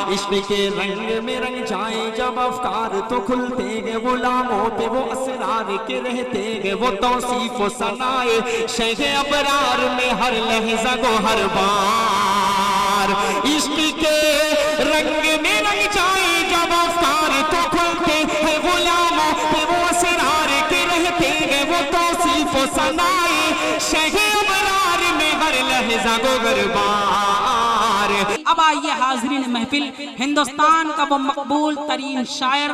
इश्क के रंग में रंग जाए जब अफकार तो खुलते हैं गुलामों पे वो असरार के रहते हैं वो तौसीफ सनाए शेख अबरार में हर लहजा को हर बार। इश्क के रंग में रंग जाए जब अफकार तो खुलते हैं गुलामों पे वो असरार के रहते हैं वो तौसीफ सनाए शेख अबरार में हर लहजा को हर बार। अब आइए हाज़रीन महफिल, हिंदुस्तान का वो मकबूल तरीन शायर,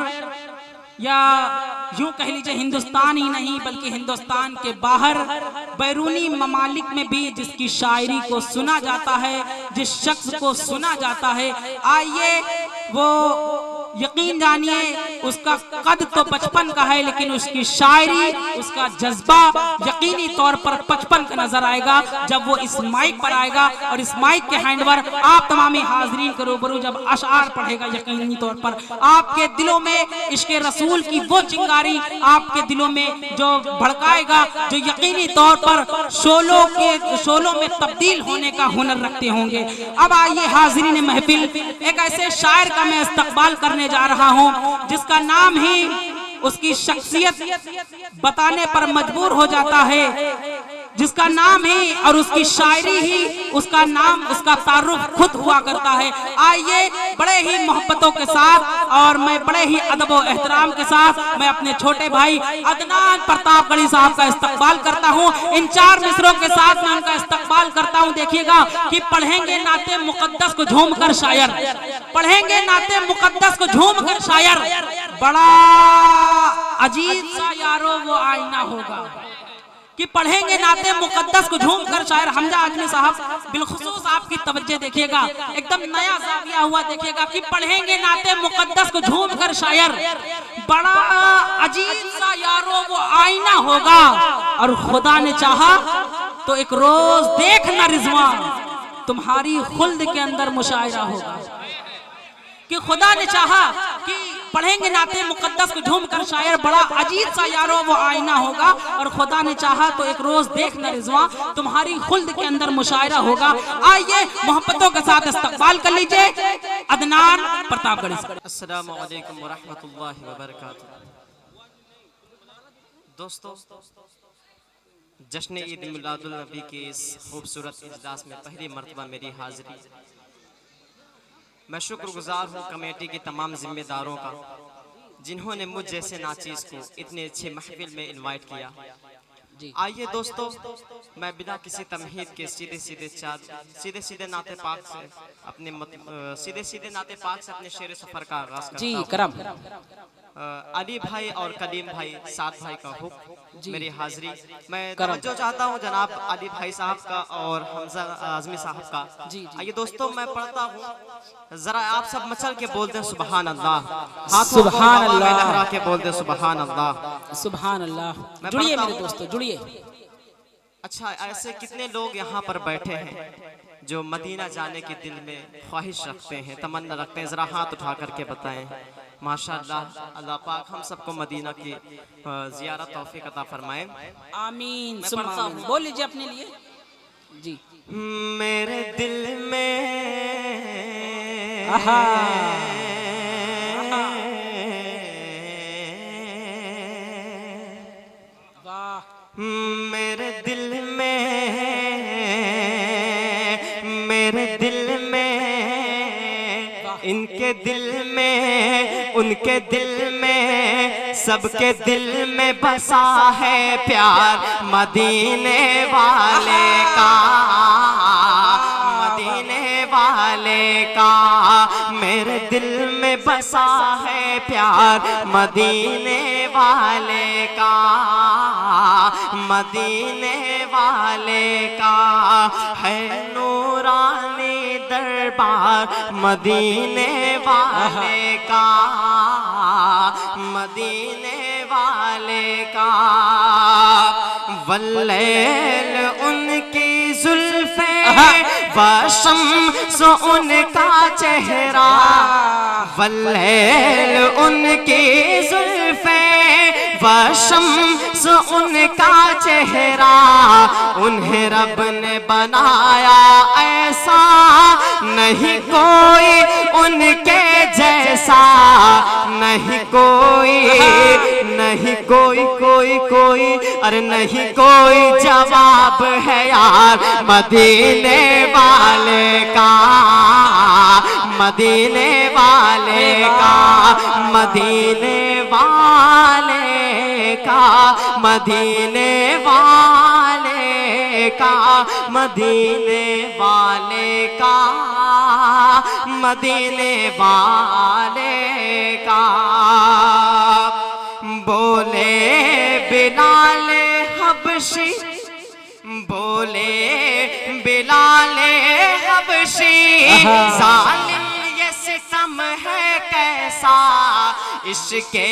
या यूं कह लीजिए हिंदुस्तान ही नहीं बल्कि हिंदुस्तान के बाहर बैरूनी ममालिक में भी जिसकी शायरी को सुना जाता है, जिस शख्स को सुना जाता है, आइए वो यकीन जानिए उसका कद तो 55 का है लेकिन उसकी शायरी, उसका जज्बा यकीनी तौर पर 55 का नजर आएगा जब वो इस माइक पर आएगा और इस माइक के हैंडवर आप तमामी हाजरीन के रूबरू जब अशआर पढ़ेगा यकीनी तौर पर आपके दिलों में इश्क़े रसूल की वो चिंगारी आपके दिलों में जो भड़काएगा, जो यकीनी तौर पर शोलों में तब्दील होने का हुनर रखते होंगे। अब आइए हाजरीन महफिल, एक ऐसे शायर का मैं इस्तकबाल करने जा रहा हूं जिसका नाम ही उसकी शख्सियत बताने पर मजबूर हो जाता है, जिसका नाम ही और उसकी शायरी ही उसका नाम, उसका तारुफ खुद हुआ करता है। आइए बड़े ही मोहब्बतों के साथ और मैं बड़े ही अदब और एहतराम के साथ मैं अपने छोटे भाई अदनान प्रतापगढ़ी साहब का इस्तकबाल करता हूं। इन 4 मिसरों के साथ मैं उनका इस्तकबाल करता हूं। देखिएगा कि पढ़ेंगे नाते मुकद्दस को झूम कर शायर, पढ़ेंगे नाते मुकद्दस को झूम कर शायर, बड़ा अजीब सा यारो वो आईना होगा कि पढ़ेंगे नाते मुकद्दस को झूम कर शायर। हमजा आजमी साहब बिलखुसूस आपकी तवज्जो देखिएगा, एकदम नया जाविया हुआ देखिएगा कि पढ़ेंगे नाते मुकद्दस को झूम कर शायर, बड़ा अजीब सा यारो वो आईना होगा और खुदा ने चाहा तो एक रोज देखना रिजवान तुम्हारी खुल्द के अंदर मुशायरा होगा। कि खुदा ने चाहा कि पढ़ेंगे नाते मुकद्दस को झूम कर शायर, बड़ा अजीब सा यारो वो आईना होगा और खुदा ने चाहा तो एक रोज देखना रिजवा तुम्हारी खुल्द के अंदर मुशायरा होगा। आइए मोहब्बतों के साथ इस्तकबाल कर लीजिए अदनान प्रतापगढ़ी। अस्सलामु अलैकुम व रहमतुल्लाहि व बरकातुहू। दोस्तों, जश्न ईद मिलादुल नबी के इस खूबसूरत इजलास में पहली मर्तबा मेरी हाजिरी। मैं शुक्रगुजार हूँ कमेटी के तमाम जिम्मेदारों का जिन्होंने मुझ जैसे नाचीज़ को इतने अच्छे महफिल में इनवाइट किया। आइए दोस्तों, मैं बिना किसी तमहीद के सीधे नाते पाक से अपने शेर सफर का आगाज करता हूँ। अली भाई और कलीम भाई साथ भाई का हुक्म मेरी हाजिरी। मैं तवज्जो चाहता हूँ जनाब अली भाई साहब का और हमजा आजमी साहब का। आइए दोस्तों, मैं पढ़ता हूँ, जरा आप सब मचल के बोल दें सुबहान अल्लाह, सुबहान अल्लाह, लहरा के बोल दें सुबहान अल्लाह, सुबहान अल्लाह। जुड़िए मेरे दोस्तों, जुड़िए। अच्छा, ऐसे कितने लोग यहाँ पर बैठे हैं जो मदीना जाने के दिल में ख्वाहिश रखते हैं, तमन्ना रखते हैं, जरा हाथ उठा करके बताएं। माशाअल्लाह, अल्लाह पाक हम सबको मदीना की ज़ियारत तौफीक अता फरमाए। आमीन। बोल लीजिए अपने लिए जी। मेरे दिल में वाह, मेरे दिल में, मेरे दिल में, इनके दिल में, उनके दिल में, सबके दिल में बसा है प्यार मदीने वाले का, मदीने वाले का। मेरे दिल में बसा है प्यार मदीने वाले का, मदीने वाले का। है नूरानी दरबार मदीने वाले का, मदीने वाले का। वल्लैल उनकी जुल्फे वशम्स उनका चेहरा, वल्लैल उनकी जुल्फे वशम्स उनका चेहरा। उन्हें रब ने बनाया ऐसा नहीं कोई उनके नहीं कोई, नहीं कोई कोई कोई, अरे नहीं कोई जवाब है यार मदीने वाले का, मदीने वाले का, मदीने वाले का, मदीने वाले का, मदीने वाले का, मदीने वाले का। बोले बिलाल हबशी, बोले बिलाल हबशी, जालिम ये सितम है कैसा, इसके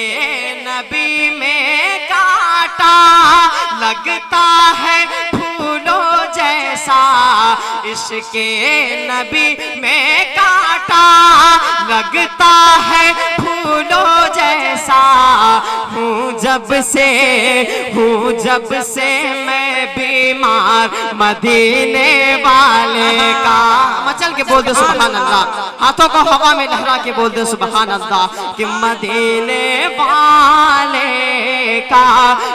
नबी में काटा लगता है फूलों जैसा, इसके नबी में काटा लगता है फूलों जैसा। हूँ जब से मैं बीमार मदीने वाले का। मचल के बोल दे सुभान अल्लाह, हाथों को हवा में लहरा के बोल दे सुभान अल्लाह कि मदीने वाले का,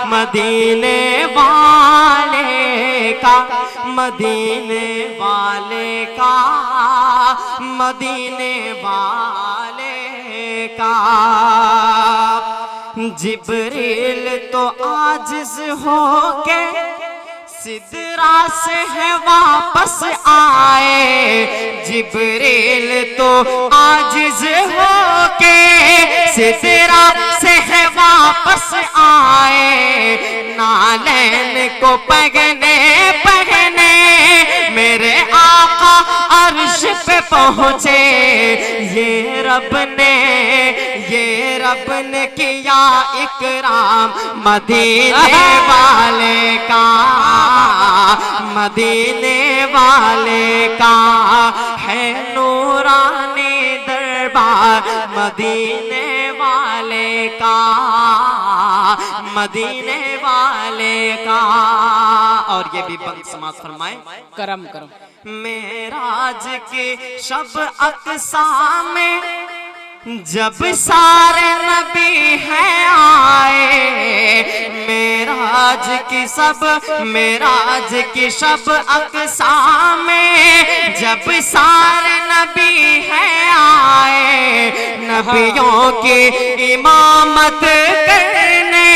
मदीने वाले का, मदीने वाले का, मदीने वाले का। जिब्रील तो आजिज होके सिदरा से है वापस आए, जिब्रील तो आजिज होके सिदरा से है वापस आए। नालैन को पहने पहने मेरे आका अर्श पे पहुँचे, ये रब ने किया इकराम मदीने वाले का, मदीने वाले का है नूरानी दरबार मदीने वाले का, मदीने वाले का। और ये भी बंद समाज फरमाए करम करम। मेराज के शब अक्सा में जब सारे नबी हैं आए, मेराज की शब अक्सा में जब सारे नबी हैं आए, नबियों की इमामत करने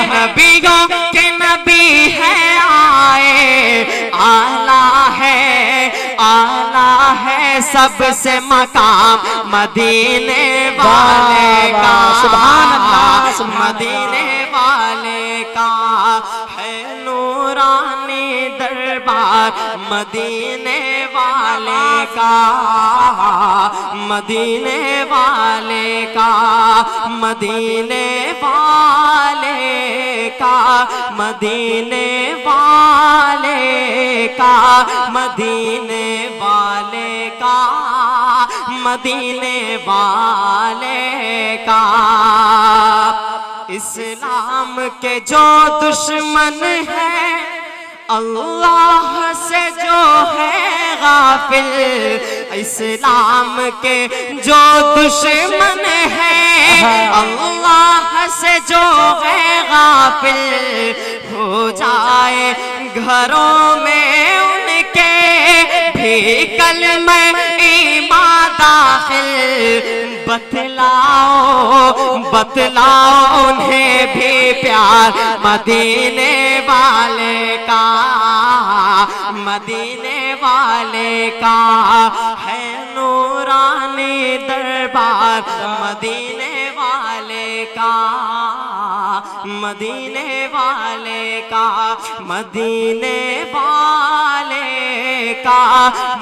नबियों के नबी हैं आए। आला है सबसे मकाम मदीने वाले का, सुभान अल्लाह, मदीने वाले का है नूरानी दरबार मदीने वाले का, मदीने वाले का, मदीने वाले का, मदीने वाले का, मदीने वाले का, मदीने वाले का। इस्लाम के जो दुश्मन है अल्लाह से जो है गाफिल, इस्लाम के जो दुश्मन है अल्लाह से जो है गाफिल, हो जाए घरों में उनके भी कलमे ईमान दाखिल। बतलाओ उन्हें भी प्यार मदीने वाले का, मदीने वाले का है नूरानी दरबार मदीने वाले का, मदीने वाले का, मदीने वाले का,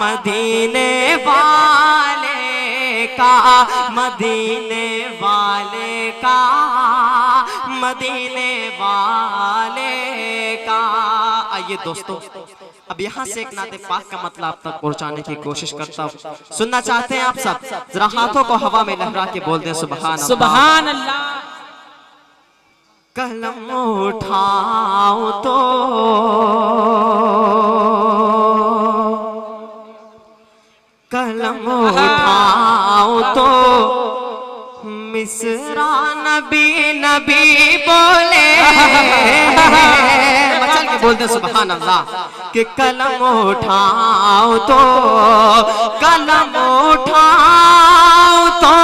मदीने वाले का, मदीने वाले का, मदीने वाले का। आइए दोस्तों, अब यहाँ से एक नाते पाक का मतलब आप तक पहुँचाने की कोशिश करता हूँ। सुनना चाहते हैं आप सब? जरा हाथों को हवा में लहरा के बोल दें सुभान अल्लाह। सुभान अल्लाह। कलम उठाओ तो कलम उठाओ तो मिसरा नबी नबी बोले मचल के बोलते सुभान अल्लाह कि कलम उठाओ तो कलम उठाओ तो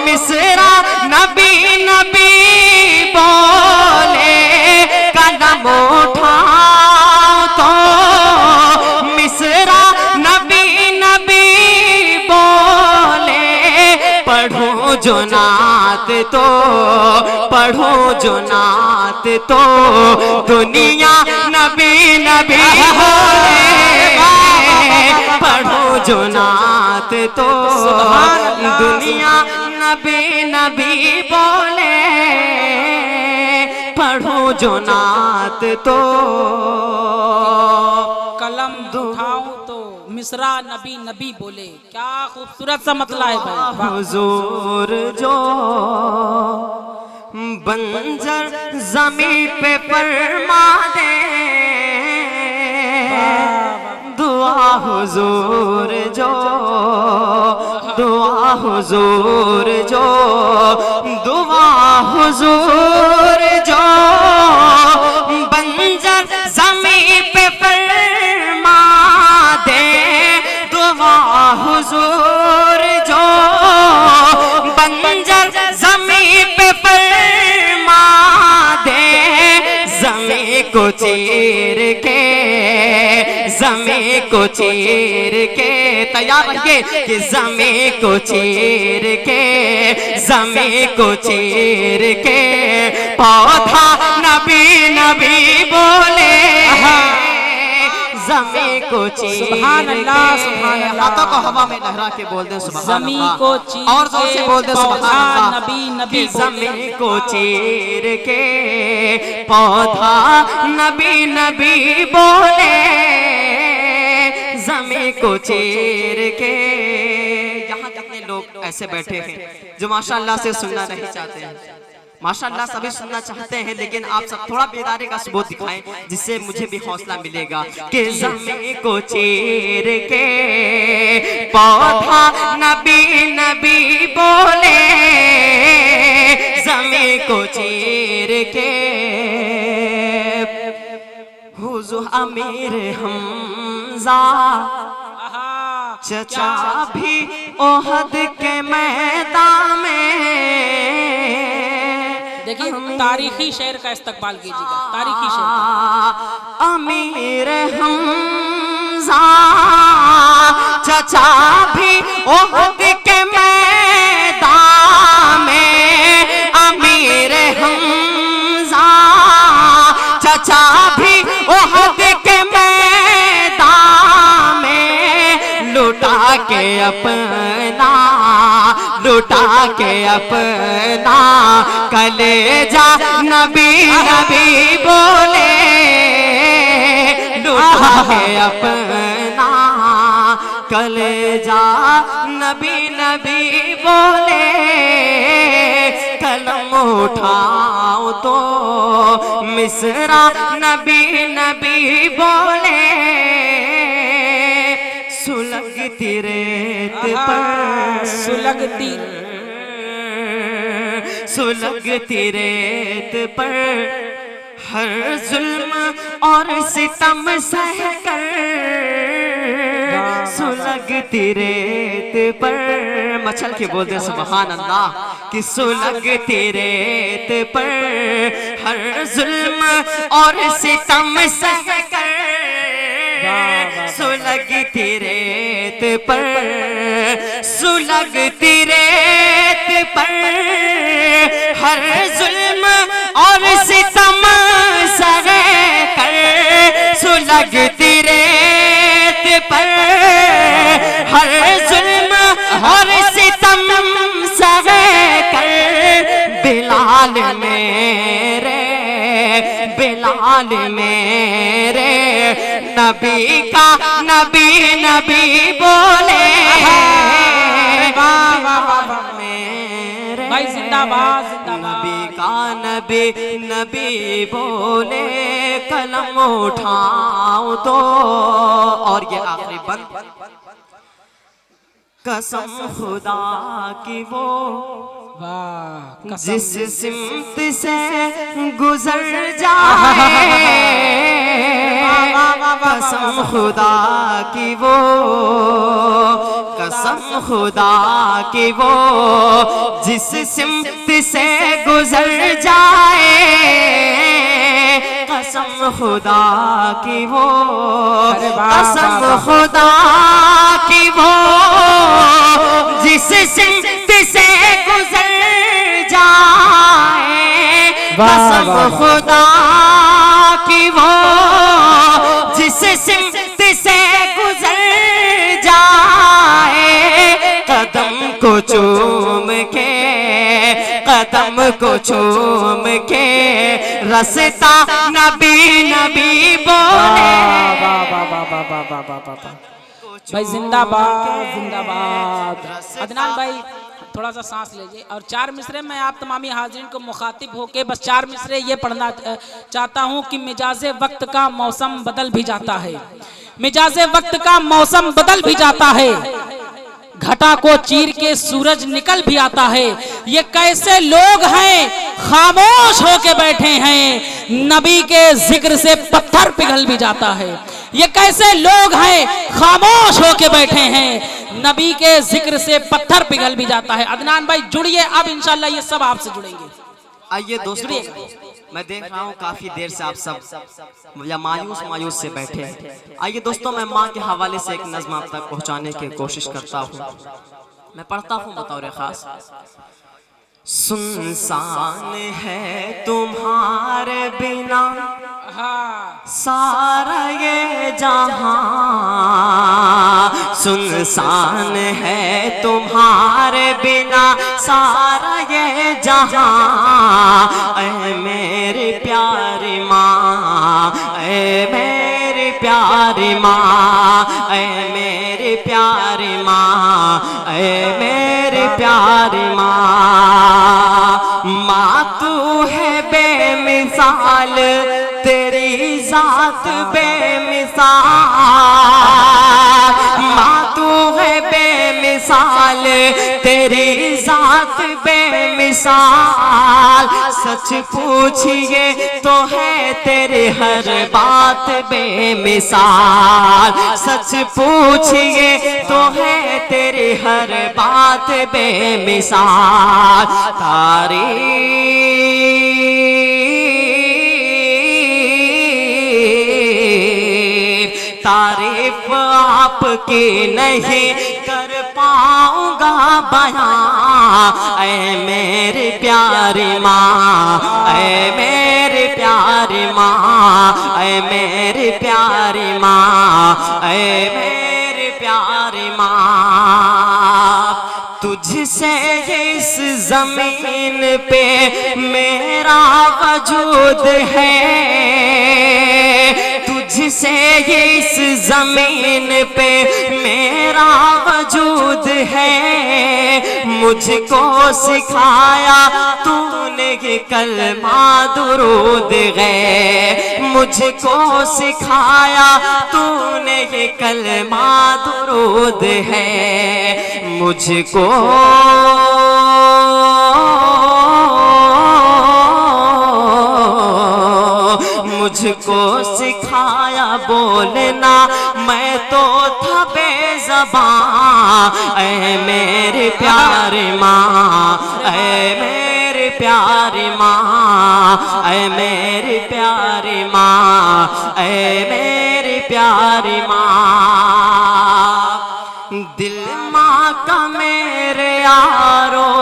मिसरा नबी नबी बोले कलम उठाओ तो मिसरा नबी नबी बोले पढ़ो जो नात तो पढ़ो जो नात तो दुनिया नबी नबी बोले पढ़ो जो नात तो दुनिया नबी नबी बोले पढ़ो जो नात तो कलम उठाऊं तो मिसरा नबी नबी बोले। क्या खूबसूरत सा मतला है भाई। हुजूर जो बंजर जमी पे फरमा दे दुआ हुजूर जो दुआ हुजूर जो दुआ हुजूर जो बंजर जमी पे फरमा दे दुआ हुजूर जो बंजर जमी पे फरमा दे जमी को चीर के जमी को चीर के तैयार रहिए कि जमी को चीर के जमी को चीर के पौधा नबी नबी बोले जमी को चीर के हाथों को हवा में लहरा के बोल दे सुभान जमी अल्लाह को चीर और जोर से बोल दे सुभान अल्लाह नबी नबी जमी को चीर के पौधा नबी नबी बोले जमी को चीर के। यहाँ कितने लोग ऐसे बैठे हैं जो माशाअल्लाह से सुनना नहीं चाहते हैं। माशाअल्लाह सभी सुनना चाहते हैं लेकिन आप सब थोड़ा बेदारी का सबूत दिखाएं जिससे मुझे भी हौसला मिलेगा कि जमी को चीर के पौधा नबी नबी बोले जमी को चीर के हुजूर अमीर हमजा चचा भी ओहद के मैदान में। देखिए तारीखी शेर का इस्तकबाल कीजिएगा। तारीखी शेर अमीर हमजा चचा भी ओहद के मैदान में अमीर हमजा चचा भी ओहद के मैदान में लुटा के अपना कलेजा नबी नबी बोले लुटा के अपना कलेजा नबी नबी बोले कलम उठाओ तो मिसरा नबी नबी बोले सुलगती रेत पर सुलगती रेत पर हर जुल्म और सितम सहकर सुलगती रेत पर मचल के बोलते सुभान अल्लाह कि सुलगती रेत पर हर जुल्म और सितम सहकर सुलगती रेत पर सुलगती रेत पर हर जुल्म और सितम सहकर सुलगती रेत पर हर जुल्म और सितम सहकर बिलाल मेरे नबी का नबी नबी बोले भाई जिंदाबाद नबी का नबी नबी बोले कलम उठाओ तो। और ये आखिरी बंद कसम खुदा की वो वाह जिस सिमत से गुजर जाए, कसम खुदा की वो, कसम खुदा की वो जिस सिमत से गुजर जाए, कसम खुदा की वो, कसम खुदा की वो जिस सिमत से गुजर जाए, कसम खुदा की वो जिस सिमत से गुजर जाए, कदम को चूम के, कदम को चूम के रसता नबी नबी बोले। भाई जिंदाबाद जिंदाबाद। अदनान भाई थोड़ा सा सांस लीजिए और 4 मिसरे मैं आप तमामी हाजिरीन को मुखातिब होके बस 4 मिसरे ये पढ़ना चाहता हूँ कि मिजाजे वक्त का मौसम बदल भी जाता है, मिजाजे वक्त का मौसम बदल भी जाता है, घटा को चीर के सूरज निकल भी आता है। ये कैसे लोग हैं खामोश होके बैठे हैं, नबी के जिक्र से पत्थर पिघल भी जाता है। ये कैसे लोग हैं खामोश होके बैठे हैं, नबी के जिक्र से पत्थर पिघल भी जाता है। अदनान भाई जुड़िए, अब इंशाल्लाह ये सब आपसे जुड़ेंगे। आइए दोस्तों, मैं देख रहा हूँ काफी देर से आप सब या मायूस मायूस से बैठे हैं। आइए दोस्तों, मैं माँ के हवाले से एक नज़्म आप तक पहुँचाने की कोशिश करता हूँ। मैं पढ़ता हूँ बतौर खास। सुनसान है तुम्हारे बिना सारा ये जहां, सुनसान है तुम्हारे बिना सारा ये जहां, ऐ मेरी प्यारी माँ, ऐ मेरी प्यारी माँ, ऐ मेरी प्यारी माँ, ऐ मेरी प्यारी माँ। माँ तू है बेमिसाल, तेरी जात बेमिसाल, माँ तू है बेमिसाल, तेरी जात बेमिसाल। सच पूछिए तो है तेरी हर बात बेमिसाल, सच पूछिए तो है तेरी हर बात बेमिसाल। तारीफ आपकी नहीं कर पाऊंगा बयां, ऐ मेरी प्यारी माँ, ऐ मेरी प्यारी माँ, ऐ मेरी प्यारी माँ, ऐ मेरी प्यारी माँ। तुझसे इस जमीन पे मेरा वजूद है, तुझसे इस जमीन पे मेरा वजूद है। मुझको सिखाया तूने ये कलमा दुरूद है, मुझको सिखाया तूने ये कलमा दुरूद है। मुझको मुझको सिखाया बोलना, मैं तो था बेज़बान, ऐ मेरी प्यारी माँ, ऐ मेरी प्यारी माँ, ऐ मेरी प्यारी माँ, ऐ मेरी प्यारी माँ। दिल माँ का मेरे यारो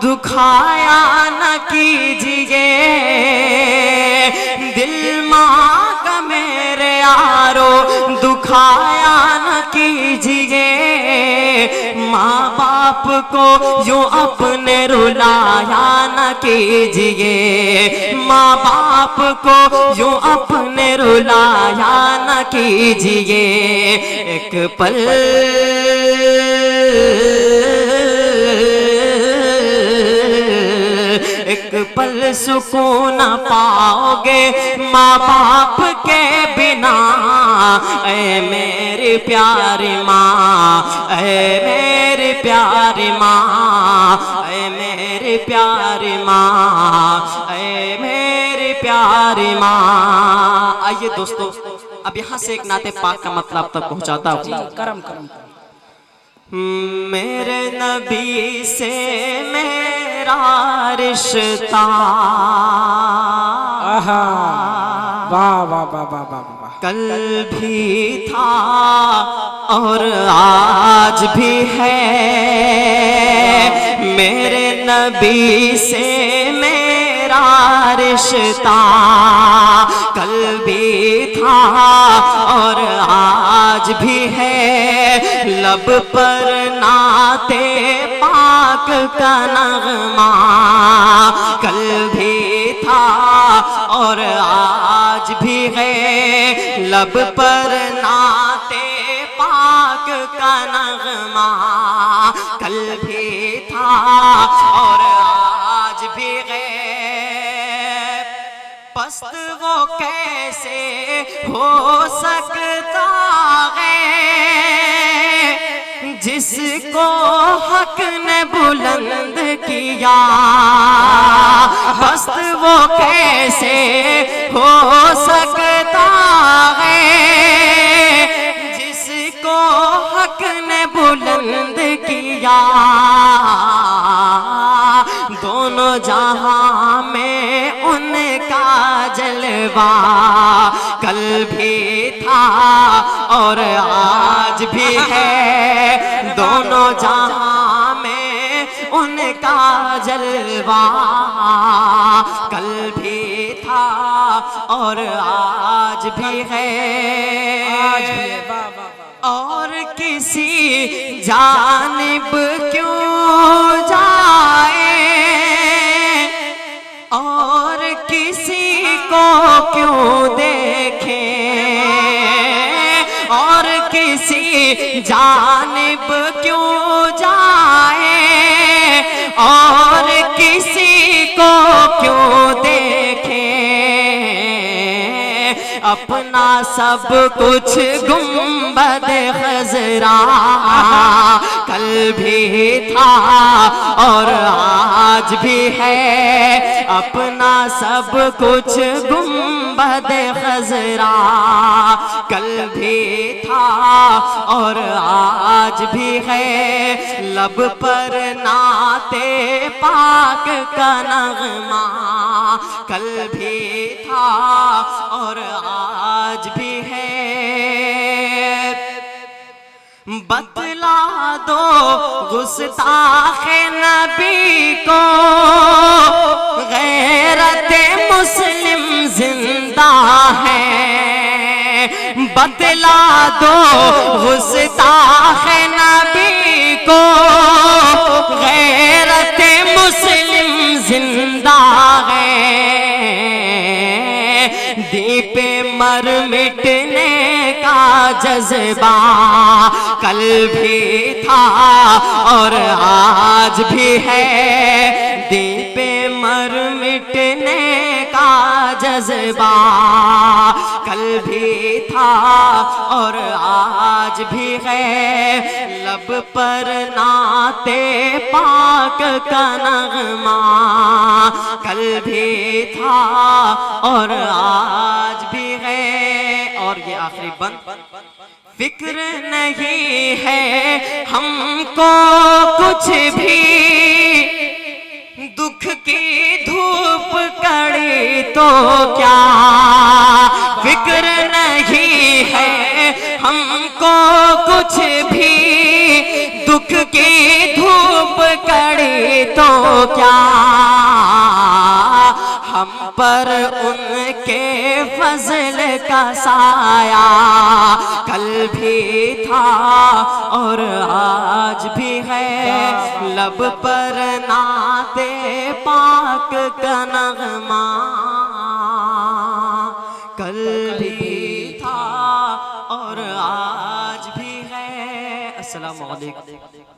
दुखाया न कीजिए, दिल माँ का मेरे यारो दुखाया न कीजिए। माँ बाप को यूं अपने रुलाया न कीजिए, माँ बाप को यूं अपने रुलाया न कीजिए। एक पल एक पल सुकून पाओगे माँ बाप के बिना, ऐ मेरे प्यारे माँ, ऐ मेरे प्यारे माँ, ऐ मेरे प्यारे माँ, ऐ मेरे प्यारे माँ। आइए दोस्तों, अब यहाँ से एक नाते पाक का मतलब तक पहुँचाता हूँ। करम करम। मेरे नबी से मेरा रिश्ता, आहा, वाह वाह वाह वाह वाह वाह। कल भी था और आज भी है। मेरे नबी से मेरा रिश्ता कल भी था और आज भी है। लब पर नाते पाक का नगमा कल भी था और आज भी है। लब पर नाते पाक का नगमा कल भी था और आज भी है। पस्त वो कैसे हो सकता है जिसको हक ने बुलंद किया। पस्त वो कैसे हो सकता है जिसको हक ने बुलंद किया। दोनों जहां में उनका जलवा कल भी था और आज भी है। दोनों जहां में उनका जलवा कल भी था और आज भी है। आज भी है, वाह वाह वाह। और किसी जानिब क्यों जाए और किसी को क्यों देखे। और किसी जानिब क्यों जाए और किसी को क्यों देखे। अपना सब कुछ गुंबद खजरा कल भी था और आज भी है। अपना सब कुछ गुंबद खजरा कल भी था और आज भी है। लब पर नाते पाक का नगमा कल भी था और आज भी है। बतला दो गुस्ताखे नबी को गैरत मुस्लिम जिंदा है। बतला दो गुस्ताखे नबी को गैरत मुस्लिम जिंदा है। दीपे मर मिटने का जज्बा कल भी था और आज भी है। दीपे मर मिटने का जज्बा कल भी था और आज भी है। लब पर नाते पाक का नगमा कल भी था और आज भी है। और ये आखिरी बंद। फिक्र नहीं है हमको कुछ भी दुख की धूप कड़ी तो क्या। फिक्र नहीं है हमको कुछ भी दुख की धूप कड़ी तो क्या। हम पर उनके फजल का साया कल भी था और आज भी है। लब पर नाते पाक का नगमा कल भी था और आज भी है। अस्सलामु अलैकुम।